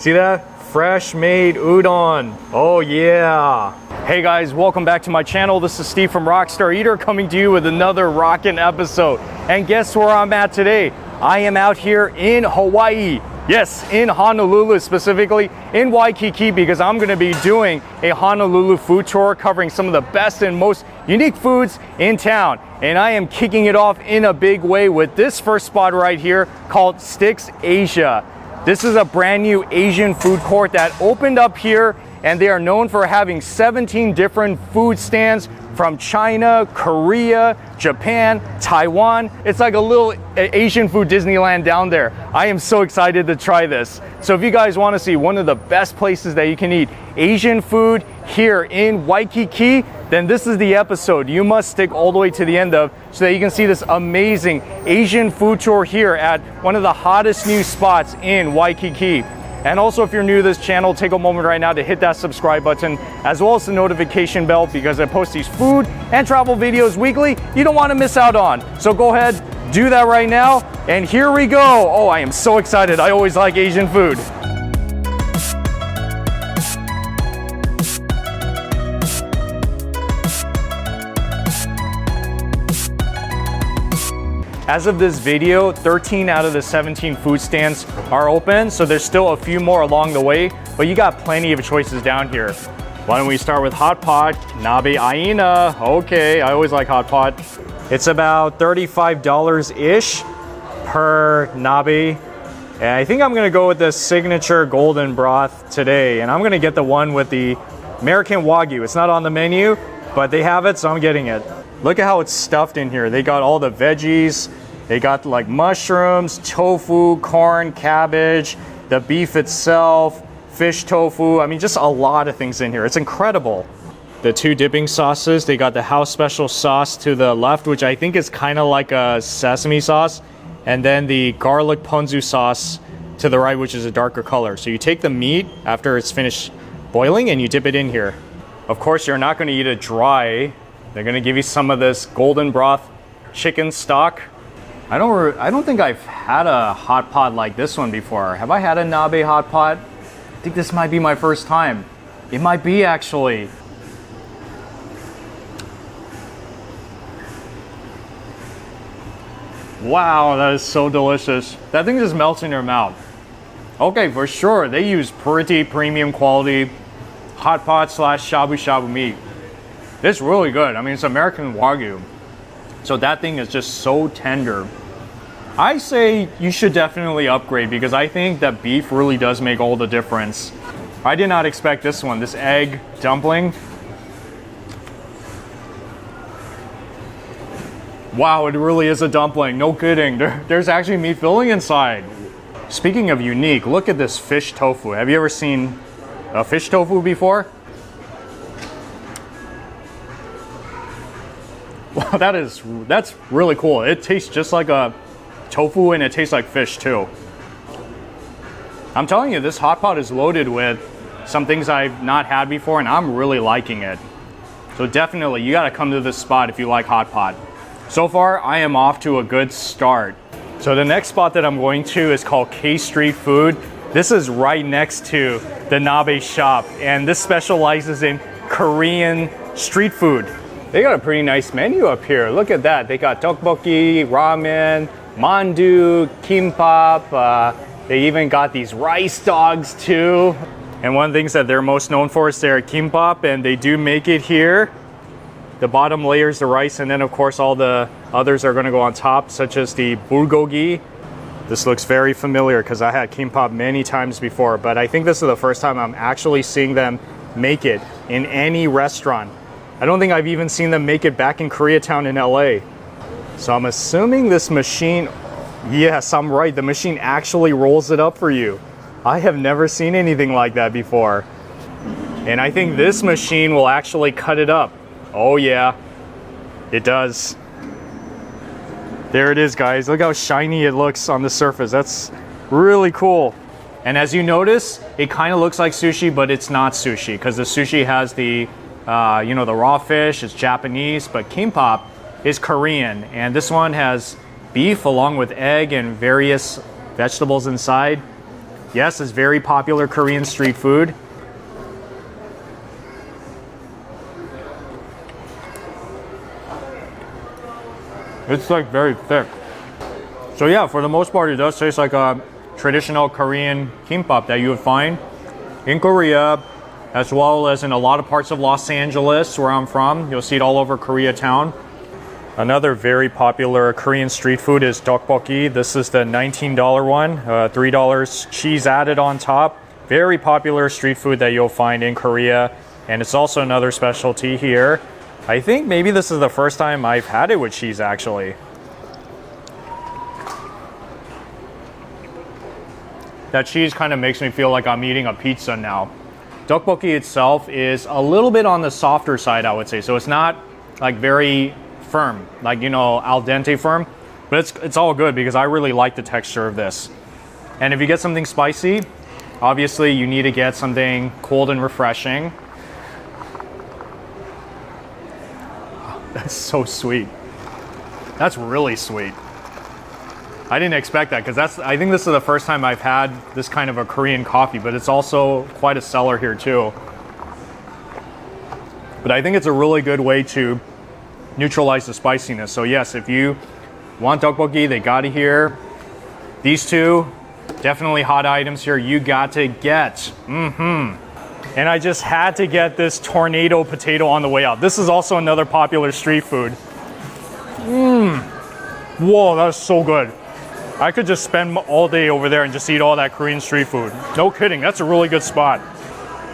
See that? Fresh made udon. Oh yeah. Hey guys, welcome back to my channel. This is Steve from Rockstar Eater coming to you with another rockin' episode. And guess where I'm at today? I am out here in Hawaii. Yes, in Honolulu, specifically in Waikiki, because I'm gonna be doing a Honolulu food tour covering some of the best and most unique foods in town. And I am kicking it off in a big way with this first spot right here called Stix Asia. This is a brand new Asian food court that opened up here, and they are known for having 17 different food stands from China, Korea, Japan, Taiwan. It's like a little Asian food Disneyland down there. I am so excited to try this. So if you guys want to see one of the best places that you can eat Asian food here in Waikiki, then this is the episode you must stick all the way to the end of, so that you can see this amazing Asian food tour here at one of the hottest new spots in Waikiki. And also, if you're new to this channel, take a moment right now to hit that subscribe button, as well as the notification bell, because I post these food and travel videos weekly you don't want to miss out on. So go ahead, do that right now, and here we go. Oh, I am so excited. I always like Asian food. As of this video, 13 out of the 17 food stands are open, so there's still a few more along the way, but you got plenty of choices down here. Why don't we start with hot pot, Nabi Aina. Okay, I always like hot pot. It's about $35-ish per nabi. And I think I'm gonna go with the signature golden broth today, and I'm gonna get the one with the American Wagyu. It's not on the menu, but they have it, so I'm getting it. Look at how it's stuffed in here. They got all the veggies. They got like mushrooms, tofu, corn, cabbage, the beef itself, fish tofu. I mean, just a lot of things in here. It's incredible. The two dipping sauces, they got the house special sauce to the left, which I think is kind of like a sesame sauce. And then the garlic ponzu sauce to the right, which is a darker color. So you take the meat after it's finished boiling and you dip it in here. Of course, you're not gonna eat it dry. They're gonna give you some of this golden broth chicken stock. I don't think I've had a hot pot like this one before. Have I had a nabe hot pot? I think this might be my first time. It might be, actually. Wow, that is so delicious. That thing just melts in your mouth. Okay, for sure, they use pretty premium quality hot pot slash shabu shabu meat. It's really good. I mean, it's American Wagyu. So that thing is just so tender. I say you should definitely upgrade, because I think that beef really does make all the difference. I did not expect this one, this egg dumpling. Wow, it really is a dumpling, no kidding. There's actually meat filling inside. Speaking of unique, look at this fish tofu. Have you ever seen a fish tofu before? Wow, that's really cool. It tastes just like a tofu, and it tastes like fish too. I'm telling you, this hot pot is loaded with some things I've not had before, and I'm really liking it. So definitely, you gotta come to this spot if you like hot pot. So far, I am off to a good start. So the next spot that I'm going to is called K Street Food. This is right next to the Nabe shop, and this specializes in Korean street food. They got a pretty nice menu up here. Look at that. They got tteokbokki, ramen, mandu, kimbap. They even got these rice dogs too. And one of the things that they're most known for is their kimbap, and they do make it here. The bottom layer is the rice, and then of course all the others are gonna go on top, such as the bulgogi. This looks very familiar because I had kimbap many times before, but I think this is the first time I'm actually seeing them make it in any restaurant. I don't think I've even seen them make it back in Koreatown in LA. So I'm assuming this machine, yes, I'm right, the machine actually rolls it up for you. I have never seen anything like that before. And I think this machine will actually cut it up. Oh yeah, it does. There it is, guys. Look how shiny it looks on the surface. That's really cool. And as you notice, it kind of looks like sushi, but it's not sushi, because the sushi has the the raw fish. It's Japanese, but kimbap is Korean, and this one has beef along with egg and various vegetables inside. Yes, it's very popular Korean street food. It's like very thick. So yeah, for the most part, it does taste like a traditional Korean kimbap that you would find in Korea, as well as in a lot of parts of Los Angeles, where I'm from. You'll see it all over Koreatown. Another very popular Korean street food is tteokbokki. This is the $19 one, $3 cheese added on top. Very popular street food that you'll find in Korea, and it's also another specialty here. I think maybe this is the first time I've had it with cheese, actually. That cheese kind of makes me feel like I'm eating a pizza now. Tteokbokki itself is a little bit on the softer side, I would say. So it's not like very firm, like, you know, al dente firm, but it's all good because I really like the texture of this. And if you get something spicy, obviously you need to get something cold and refreshing. That's so sweet. That's really sweet. I didn't expect that because I think this is the first time I've had this kind of a Korean coffee, but it's also quite a seller here too. But I think it's a really good way to neutralize the spiciness. So yes, if you want tteokbokki, they got it here. These two, definitely hot items here you got to get. And I just had to get this tornado potato on the way out. This is also another popular street food. Whoa, that's so good. I could just spend all day over there and just eat all that Korean street food. No kidding, that's a really good spot.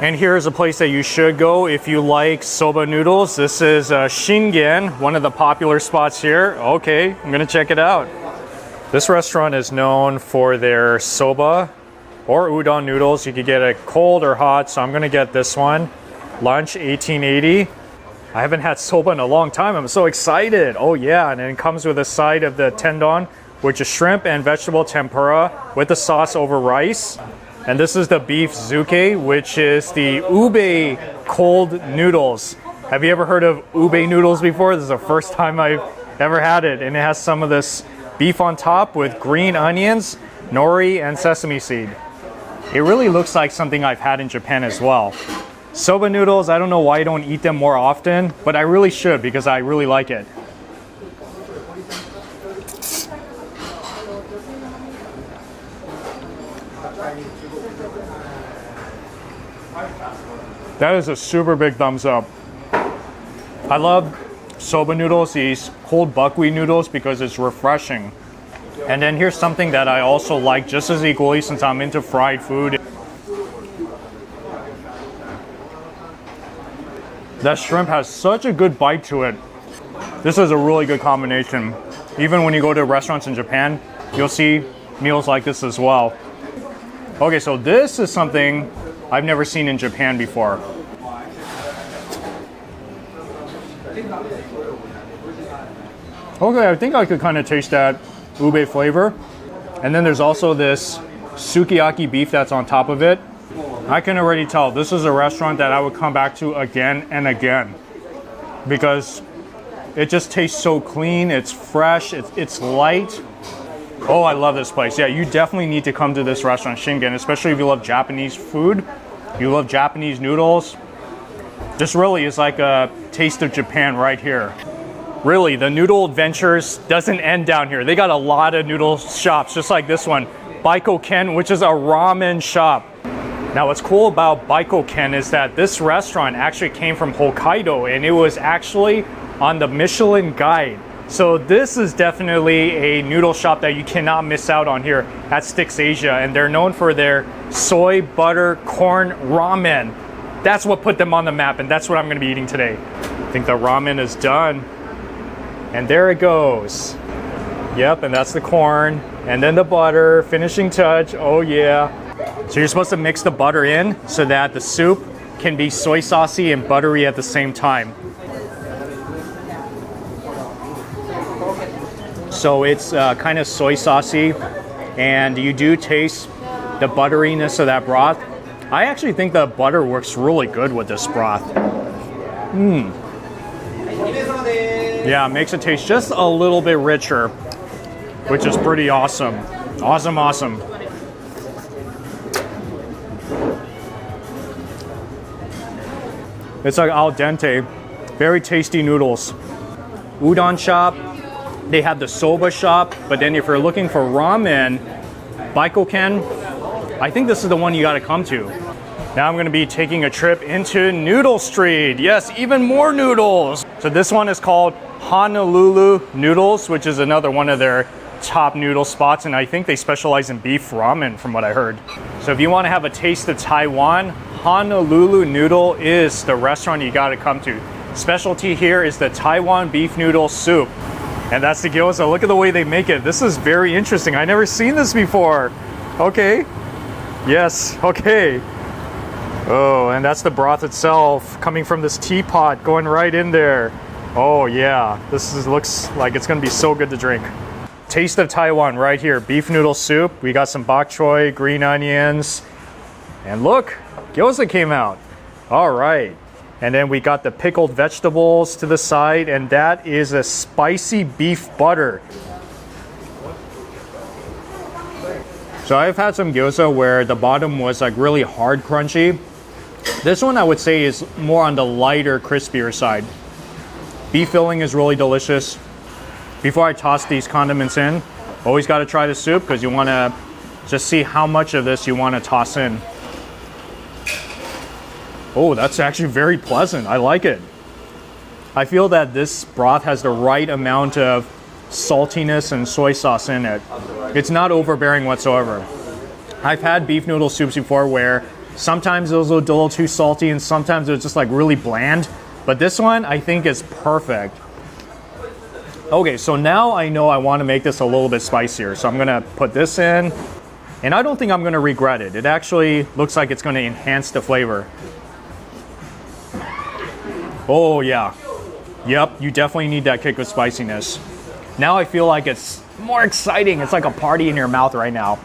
And here's a place that you should go if you like soba noodles. This is Shingen, one of the popular spots here. Okay, I'm gonna check it out. This restaurant is known for their soba or udon noodles. You could get it cold or hot, so I'm gonna get this one. Lunch, $18.80. I haven't had soba in a long time. I'm so excited. Oh yeah, and it comes with a side of the tendon, which is shrimp and vegetable tempura with the sauce over rice. And this is the beef zuke, which is the ube cold noodles. Have you ever heard of ube noodles before? This is the first time I've ever had it. And it has some of this beef on top with green onions, nori, and sesame seed. It really looks like something I've had in Japan as well. Soba noodles, I don't know why I don't eat them more often, but I really should because I really like it. That is a super big thumbs up. I love soba noodles, these cold buckwheat noodles, because it's refreshing. And then here's something that I also like just as equally since I'm into fried food. That shrimp has such a good bite to it. This is a really good combination. Even when you go to restaurants in Japan, you'll see meals like this as well. Okay, so this is something I've never seen in Japan before. Okay, I think I could kind of taste that ube flavor. And then there's also this sukiyaki beef that's on top of it. I can already tell this is a restaurant that I would come back to again and again because it just tastes so clean, it's fresh, it's light. Oh, I love this place. Yeah, you definitely need to come to this restaurant, Shingen, especially if you love Japanese food, you love Japanese noodles. This really is like a taste of Japan right here. Really, the noodle adventures doesn't end down here. They got a lot of noodle shops, just like this one, Biko Ken, which is a ramen shop. Now, what's cool about Biko Ken is that this restaurant actually came from Hokkaido, and it was actually on the Michelin Guide. So this is definitely a noodle shop that you cannot miss out on here at Stix Asia, and they're known for their soy butter corn ramen. That's what put them on the map, and that's what I'm going to be eating today. I think the ramen is done, and there it goes. Yep, and that's the corn, and then the butter, finishing touch. Oh yeah. So you're supposed to mix the butter in so that the soup can be soy saucy and buttery at the same time. So it's kind of soy saucy, and you do taste the butteriness of that broth. I actually think the butter works really good with this broth. Yeah, it makes it taste just a little bit richer, which is pretty awesome. Awesome. It's like al dente. Very tasty noodles. Udon shop. They have the soba shop. But then if you're looking for ramen, Biko Ken, I think this is the one you gotta come to. Now I'm gonna be taking a trip into Noodle Street. Yes, even more noodles. So this one is called Honolulu Noodles, which is another one of their top noodle spots, and I think they specialize in beef ramen from what I heard. So if you want to have a taste of Taiwan, Honolulu Noodle is the restaurant you got to come to. Specialty here is the Taiwan beef noodle soup, and that's the gyoza. Look at the way they make it. This is very interesting. I never seen this before. Okay, yes, okay. Oh, and that's the broth itself coming from this teapot going right in there. Oh yeah, looks like it's gonna be so good to drink. Taste of Taiwan right here. Beef noodle soup. We got some bok choy, green onions, and look, gyoza came out. All right, and then we got the pickled vegetables to the side, and that is a spicy beef butter. So I've had some gyoza where the bottom was like really hard crunchy. This one I would say is more on the lighter, crispier side. Beef filling is really delicious. Before I toss these condiments in, always got to try the soup because you want to just see how much of this you want to toss in. Oh, that's actually very pleasant. I like it. I feel that this broth has the right amount of saltiness and soy sauce in it. It's not overbearing whatsoever. I've had beef noodle soups before where sometimes it was a little too salty and sometimes it was just like really bland. But this one I think is perfect. Okay, so now I know I want to make this a little bit spicier. So I'm gonna put this in, and I don't think I'm gonna regret it. It actually looks like it's gonna enhance the flavor. Oh yeah, yep, you definitely need that kick of spiciness. Now I feel like it's more exciting. It's like a party in your mouth right now.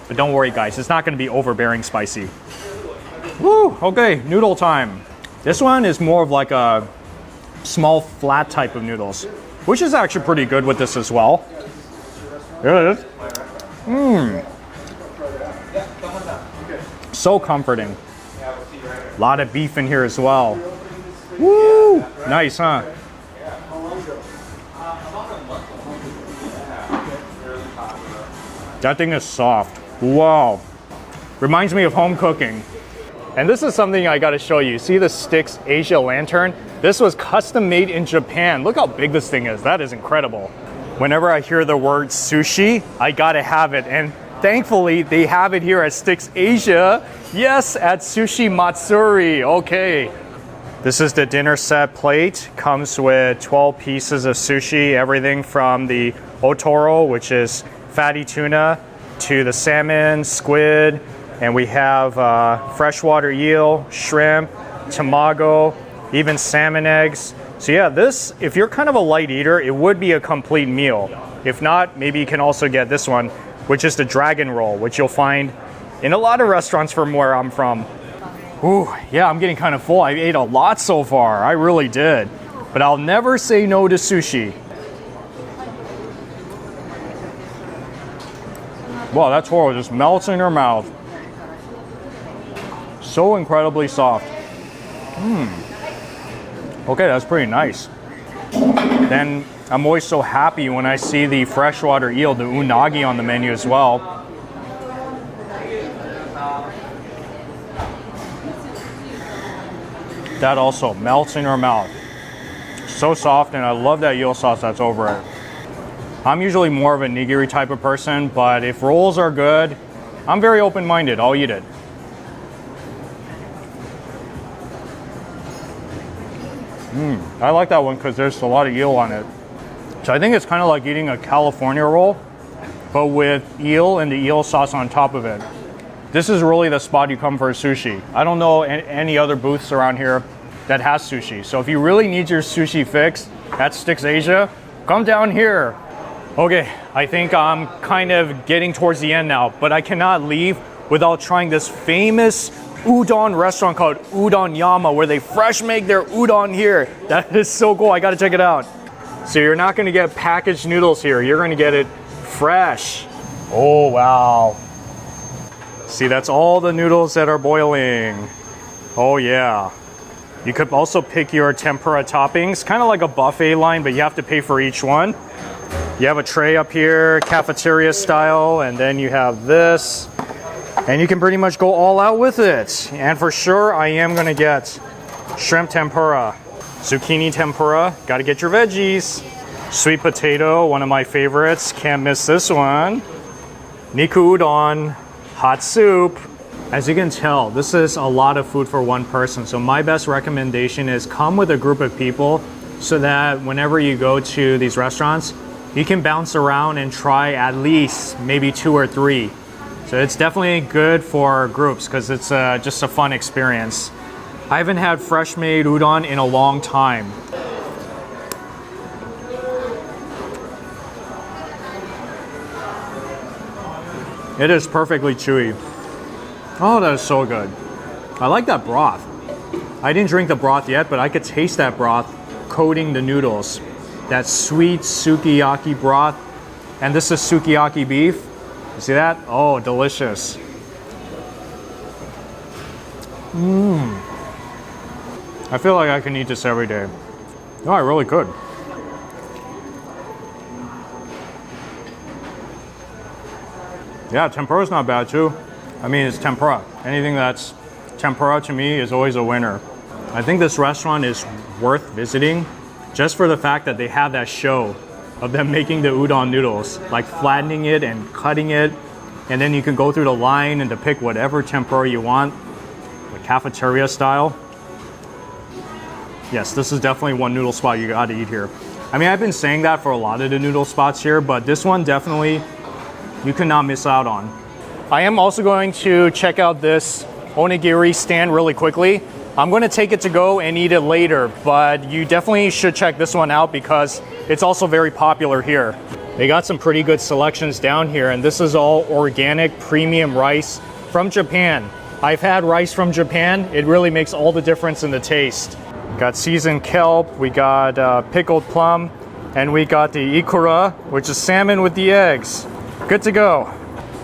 But don't worry guys, it's not gonna be overbearing spicy. Woo, okay, noodle time. This one is more of like a small flat type of noodles, which is actually pretty good with this as well. There it is. So comforting. A lot of beef in here as well. Woo! Nice, huh? That thing is soft. Wow. Reminds me of home cooking. And this is something I gotta show you. See the Stix Asia lantern? This was custom made in Japan. Look how big this thing is. That is incredible. Whenever I hear the word sushi, I gotta have it. And thankfully, they have it here at Stix Asia. Yes, at Sushi Matsuri. Okay. This is the dinner set plate. Comes with 12 pieces of sushi. Everything from the otoro, which is fatty tuna, to the salmon, squid, and we have freshwater eel, shrimp, tamago, even salmon eggs. So yeah, this, if you're kind of a light eater, it would be a complete meal. If not, maybe you can also get this one, which is the dragon roll, which you'll find in a lot of restaurants from where I'm from. Ooh, yeah, I'm getting kind of full. I ate a lot so far, I really did. But I'll never say no to sushi. Wow, that's horrible, just melts in your mouth. So incredibly soft. Okay, that's pretty nice. Then I'm always so happy when I see the freshwater eel, the unagi, on the menu as well. That also melts in your mouth. So soft, and I love that eel sauce that's over it. I'm usually more of a nigiri type of person, but if rolls are good, I'm very open-minded. I'll eat it. I like that one because there's a lot of eel on it. So I think it's kind of like eating a California roll, but with eel and the eel sauce on top of it. This is really the spot you come for sushi. I don't know any other booths around here that has sushi. So if you really need your sushi fix at Stix Asia, come down here. Okay, I think I'm kind of getting towards the end now, but I cannot leave without trying this famous udon restaurant called Udon Yama, where they fresh make their udon here. That is so cool. I gotta check it out. So you're not gonna get packaged noodles here. You're gonna get it fresh. Oh, wow. See, that's all the noodles that are boiling. Oh, yeah. You could also pick your tempura toppings, kind of like a buffet line, but you have to pay for each one. You have a tray up here, cafeteria style, and then you have this. And you can pretty much go all out with it. And for sure, I am gonna get shrimp tempura, zucchini tempura, gotta get your veggies. Sweet potato, one of my favorites, can't miss this one. Niku udon, hot soup. As you can tell, this is a lot of food for one person. So my best recommendation is come with a group of people so that whenever you go to these restaurants, you can bounce around and try at least maybe 2 or 3. So it's definitely good for groups because it's just a fun experience. I haven't had fresh made udon in a long time. It is perfectly chewy. Oh, that is so good. I like that broth. I didn't drink the broth yet, but I could taste that broth coating the noodles. That sweet sukiyaki broth. And this is sukiyaki beef. You see that? Oh, delicious. I feel like I can eat this every day. No, I really could. Yeah, tempura's not bad too. I mean, it's tempura. Anything that's tempura to me is always a winner. I think this restaurant is worth visiting just for the fact that they have that show of them making the udon noodles, like flattening it and cutting it. And then you can go through the line and to pick whatever tempura you want, the cafeteria style. Yes, this is definitely one noodle spot you gotta eat here. I mean, I've been saying that for a lot of the noodle spots here, but this one definitely you cannot miss out on. I am also going to check out this onigiri stand really quickly. I'm going to take it to go and eat it later, but you definitely should check this one out because it's also very popular here. They got some pretty good selections down here, and this is all organic premium rice from Japan. I've had rice from Japan. It really makes all the difference in the taste. We got seasoned kelp, we got pickled plum, and we got the ikura, which is salmon with the eggs. Good to go.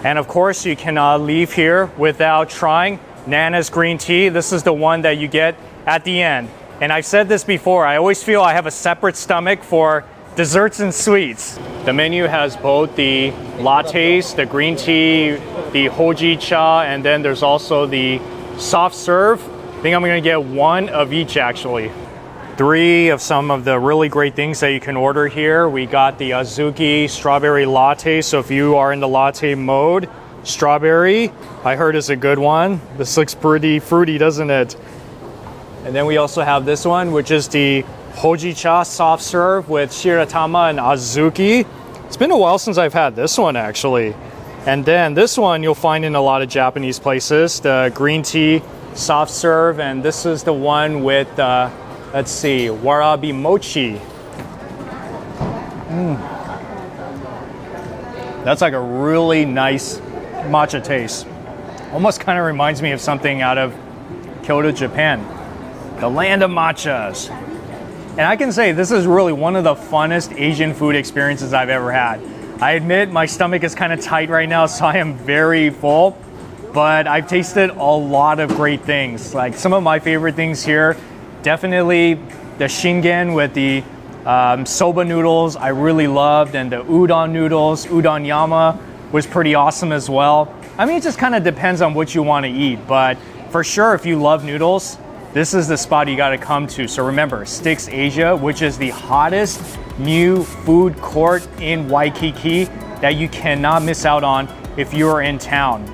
And of course, you cannot leave here without trying Nana's green tea. This is the one that you get at the end. And I've said this before, I always feel I have a separate stomach for desserts and sweets. The menu has both the lattes, the green tea, the hojicha, and then there's also the soft serve. I think I'm gonna get one of each actually. 3 of some of the really great things that you can order here. We got the Azuki strawberry latte. So if you are in the latte mode, strawberry, I heard is a good one. This looks pretty fruity, doesn't it? And then we also have this one, which is the hojicha soft serve with shiratama and azuki. It's been a while since I've had this one actually. And then this one you'll find in a lot of Japanese places, the green tea soft serve, and this is the one with let's see, warabi mochi. That's like a really nice matcha taste. Almost kind of reminds me of something out of Kyoto, Japan. The land of matchas. And I can say this is really one of the funnest Asian food experiences I've ever had. I admit my stomach is kind of tight right now, so I am very full. But I've tasted a lot of great things. Like some of my favorite things here, definitely the Shingen with the soba noodles I really loved, and the udon noodles, Udon Yama was pretty awesome as well. I mean, it just kind of depends on what you want to eat, but for sure if you love noodles, this is the spot you got to come to. So remember, Stix Asia, which is the hottest new food court in Waikiki that you cannot miss out on if you are in town.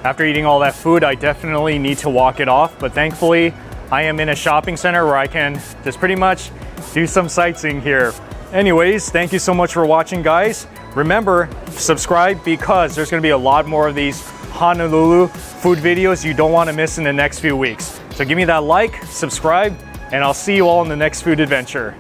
After eating all that food, I definitely need to walk it off, but thankfully I am in a shopping center where I can just pretty much do some sightseeing here. Anyways, thank you so much for watching, guys. Remember, subscribe because there's gonna be a lot more of these Honolulu food videos you don't wanna miss in the next few weeks. So give me that like, subscribe, and I'll see you all in the next food adventure.